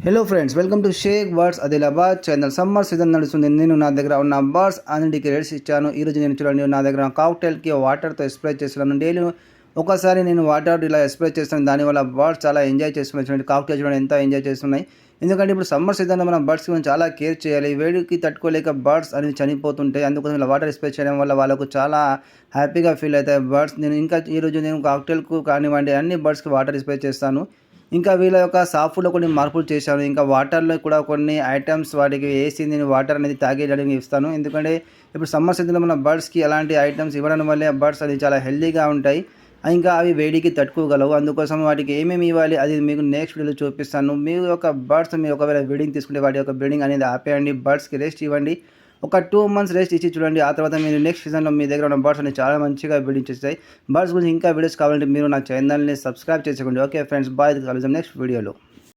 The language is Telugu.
Hello friends, welcome to Shaik birds Adilabad channel. Summer season నడుస్తుంది. నేను నా దగ్గర ఉన్న బర్డ్స్ అన్నింటికి రేట్స్ ఇచ్చాను. ఈరోజు నేను చూడండి, నా దగ్గర కాక్టైల్కి వాటర్తో స్ప్రే చేస్తున్నాను. డైలీ ఒకసారి నేను వాటర్ ఇలా స్ప్రే చేస్తాను. దానివల్ల బర్డ్స్ చాలా ఎంజాయ్ చేస్తున్నాయి. చూడండి, కాక్టైల్ చూడండి ఎంత ఎంజాయ్ చేస్తున్నాయి. ఎందుకంటే ఇప్పుడు సమ్మర్ సీజన్లో మనం బర్డ్స్ గురించి చాలా కేర్ చేయాలి. వేడికి తట్టుకోలేక బర్డ్స్ అనేవి చనిపోతుంటాయి. అందుకోసం ఇలా వాటర్ స్ప్రే చేయడం వల్ల వాళ్ళకు చాలా హ్యాపీగా ఫీల్ అవుతాయి బర్డ్స్. నేను ఇంకా ఈరోజు నేను కాక్టైల్కు కానివ్వండి అన్ని బర్డ్స్కి వాటర్ స్ప్రే చేస్తాను. ఇంకా వీళ్ళ యొక్క సాఫ్ట్లో కొన్ని మార్పులు చేశాను. ఇంకా వాటర్‌లో కూడా కొన్ని ఐటెమ్స్ వాటికి వేసి నేను వాటర్ అనేది తాగేయడానికి ఇస్తాను. ఎందుకంటే ఇప్పుడు సమ్మర్ సీజన్‌లో మన బర్డ్స్‌కి అలాంటి ఐటెమ్స్ ఇవ్వడం వల్లే బర్డ్స్ అది చాలా హెల్తీగా ఉంటాయి. ఇంకా అవి వేడికి తట్టుకోగలవు. అందుకోసం వాటికి ఏమేమి ఇవ్వాలి అది మీకు నెక్స్ట్ వీడియోలో చూపిస్తాను. మీ యొక్క బర్డ్స్ మీరు ఒకవేళ బ్రీడింగ్ తీసుకుంటే వాటి యొక్క బ్రీడింగ్ అనేది ఆపేయండి. బర్డ్స్‌కి రెస్ట్ ఇవ్వండి. ఒక 2 మంత్స్ రెస్ట్ ఇచ్చి చూడండి. ఆ తర్వాత మీరు నెక్స్ట్ సీజన్‌లో మీ దగ్గర ఉన్న బర్డ్స్ అనేవి చాలా మంచిగా బ్రీడింగ్ చేస్తాయి. బర్డ్స్ గురించి ఇంకా వీడియోస్ కావాలంటే మీరు నా ఛానల్‌ని సబ్స్క్రైబ్ చేసుకోండి. Okay friends, bye. కలుద్దాం నెక్స్ట్ వీడియోలో.